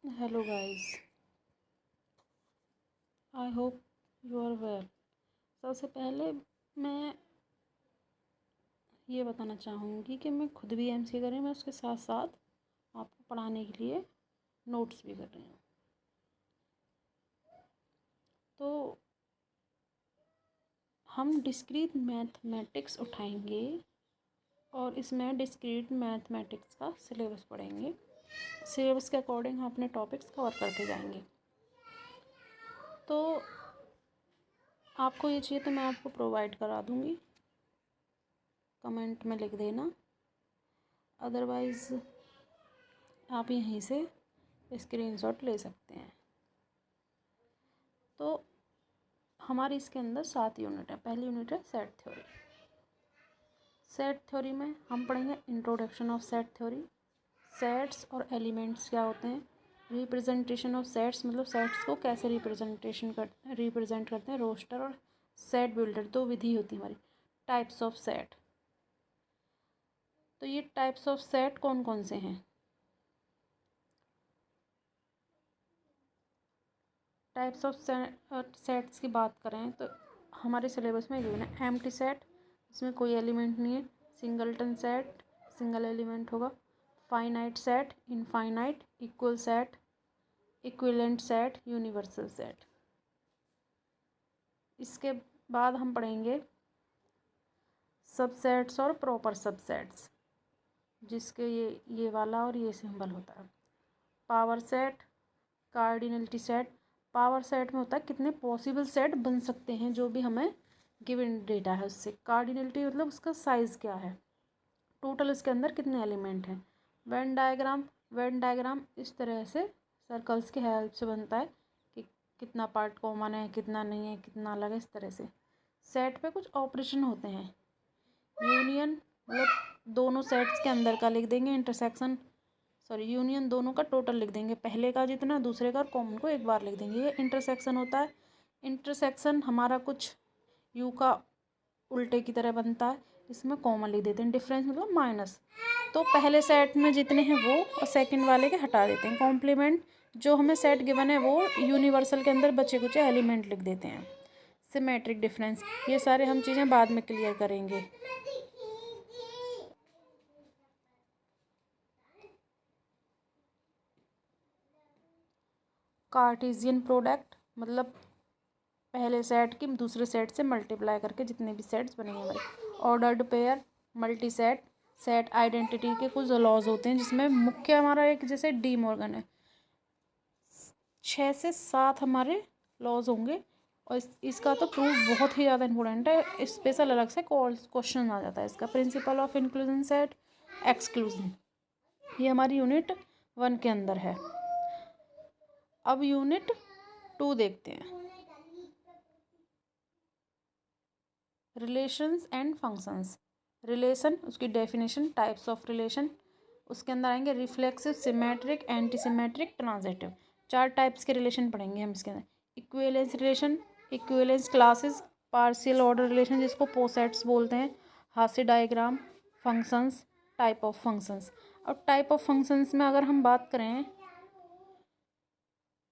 Hello guys, I hope you are well. सबसे पहले मैं ये बताना चाहूँगी कि मैं खुद भी एमसीए कर रही हूँ, मैं उसके साथ साथ आपको पढ़ाने के लिए नोट्स भी कर रही हूँ। तो हम डिस्क्रीट मैथमेटिक्स उठाएंगे और इसमें डिस्क्रीट मैथमेटिक्स का सिलेबस पढ़ेंगे। सिलेबस के अकॉर्डिंग हम अपने टॉपिक्स कवर करते जाएंगे। तो आपको ये चाहिए तो मैं आपको प्रोवाइड करा दूँगी, कमेंट में लिख देना। अदरवाइज़ आप यहीं से स्क्रीनशॉट ले सकते हैं। तो हमारी इसके अंदर 7 यूनिट है। पहली यूनिट है सेट थ्योरी। सेट थ्योरी में हम पढ़ेंगे introduction of set theory, sets और एलिमेंट्स क्या होते हैं, रिप्रेजेंटेशन ऑफ सेट्स मतलब सेट्स को कैसे रिप्रेजेंट करते हैं, रोस्टर और सेट बिल्डर, दो विधि होती है हमारी, टाइप्स ऑफ सेट। तो ये टाइप्स ऑफ सेट कौन कौन से हैं? टाइप्स ऑफ सेट्स की बात करें तो हमारे सिलेबस में गिवन है एम्प्टी सेट, इसमें कोई एलिमेंट नहीं है, सिंगलटन सेट, सिंगल एलिमेंट होगा, finite set, infinite, equal set, equivalent set, universal set. इसके बाद हम पढ़ेंगे सबसेट्स और प्रॉपर सबसेट्स, जिसके ये वाला और ये सिंबल होता है। Power set, cardinality set. Power set में होता है कितने पॉसिबल सेट बन सकते हैं जो भी हमें गिवन डेटा है उससे। कार्डिनलिटी मतलब उसका साइज़ क्या है, टोटल इसके अंदर कितने एलिमेंट हैं। वेन डायग्राम इस तरह से सर्कल्स की हेल्प से बनता है कि कितना पार्ट कॉमन है, कितना नहीं है, कितना अलग है, इस तरह से। सेट पे कुछ ऑपरेशन होते हैं। यूनियन मतलब दोनों सेट्स के अंदर का लिख देंगे, यूनियन दोनों का टोटल लिख देंगे, पहले का जितना दूसरे का, और कॉमन को एक बार लिख देंगे। ये इंटरसेक्शन होता है। इंटरसेक्शन हमारा कुछ यू का उल्टे की तरह बनता है, इसमें कॉमन लिख देते हैं। डिफरेंस मतलब माइनस, तो पहले सेट में जितने हैं वो और सेकंड वाले के हटा देते हैं। कॉम्प्लीमेंट जो हमें सेट गिवन है वो यूनिवर्सल के अंदर बचे कुछ एलिमेंट लिख देते हैं। सिमेट्रिक डिफरेंस, ये सारे हम चीज़ें बाद में क्लियर करेंगे। कार्टेशियन प्रोडक्ट मतलब पहले सेट की दूसरे सेट से मल्टीप्लाई करके जितने भी सेट्स बनेंगे हमारे। Ordered pair, multi set, set identity के कुछ लॉज होते हैं, जिसमें मुख्य हमारा एक जैसे डी मॉर्गन है, 6 से 7 हमारे लॉज होंगे। और इसका तो प्रूफ बहुत ही ज़्यादा इंपॉर्टेंट है, स्पेशल अलग से क्वेश्चन आ जाता है इसका। Principal of inclusion set exclusion, ये हमारी यूनिट 1 के अंदर है। अब यूनिट 2 देखते हैं, रिलेशंस एंड फंक्शंस। रिलेशन उसकी डेफिनेशन, टाइप्स ऑफ रिलेशन, उसके अंदर आएंगे reflexive, symmetric, anti symmetric, transitive. 4 types के रिलेशन पढ़ेंगे हम इसके अंदर। Equivalence relation, equivalence classes, partial order relation जिसको पोसेट्स बोलते हैं, हास्य diagram, functions, type of functions. अब टाइप ऑफ फंक्शंस में अगर हम बात करें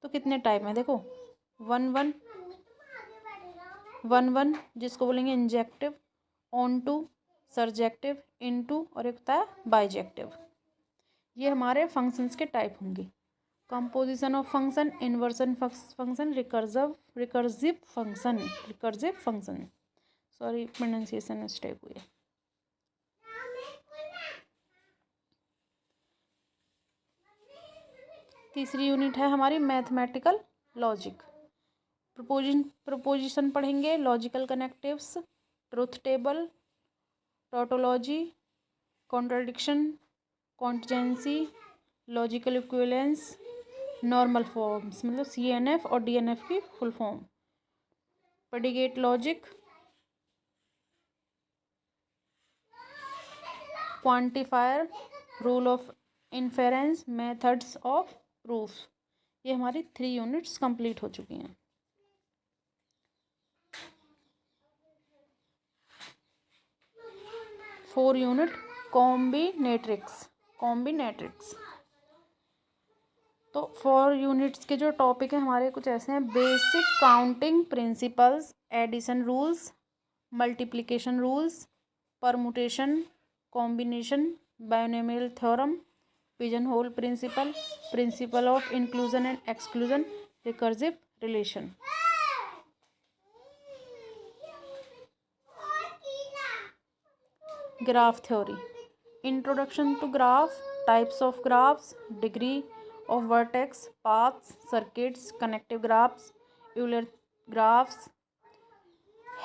तो कितने टाइप हैं देखो। वन जिसको बोलेंगे इंजेक्टिव, ऑन टू, सरजेक्टिव, इनटू, और एक होता है बाइजेक्टिव। ये हमारे फंक्शंस के टाइप होंगे। Composition of function, inversion function, recursive function, sorry pronunciation mistake हुई है। तीसरी यूनिट है हमारी मैथमेटिकल लॉजिक। प्रोपोजिशन पढ़ेंगे, logical connectives, truth table, tautology, contradiction, contingency, logical equivalence, normal forms मतलब CNF और DNF की full form, predicate logic, quantifier, rule of inference, methods of proof. ये हमारी 3 यूनिट्स कंप्लीट हो चुकी हैं। Four unit combinatorics. तो 4 यूनिट्स के जो टॉपिक हैं हमारे कुछ ऐसे हैं: basic counting principles, addition rules, multiplication rules, permutation, combination, binomial theorem, pigeon hole principle, principle of inclusion and exclusion, recursive relation. Graph theory, introduction to graph, types of graphs, degree of vertex, paths, circuits, connective graphs, Euler graphs,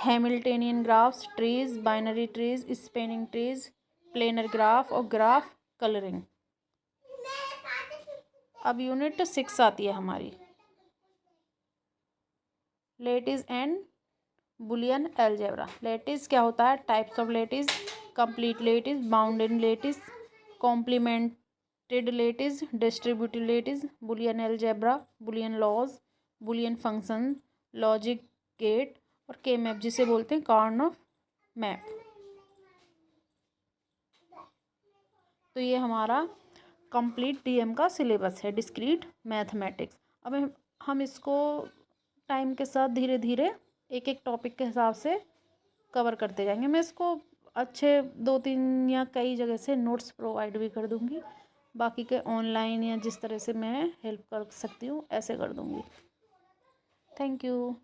Hamiltonian graphs, trees, binary trees, spanning trees, planar graph और graph coloring। अब unit 6 आती है हमारी, lattice and Boolean algebra. Lattice क्या होता है? Types of lattice, complete lattice, bounded lattice, complemented lattice, distributive lattice, Boolean algebra, Boolean laws, Boolean function, logic gate और K map, जिसे बोलते हैं कार्नोफ मैप। तो ये हमारा कंप्लीट डीएम का सिलेबस है, डिस्क्रीट मैथमेटिक्स। अब हम इसको टाइम के साथ धीरे धीरे एक एक टॉपिक के हिसाब से कवर करते जाएंगे। मैं इसको अच्छे 2-3 या कई जगह से नोट्स प्रोवाइड भी कर दूंगी, बाकी के ऑनलाइन या जिस तरह से मैं हेल्प कर सकती हूँ ऐसे कर दूंगी। Thank you.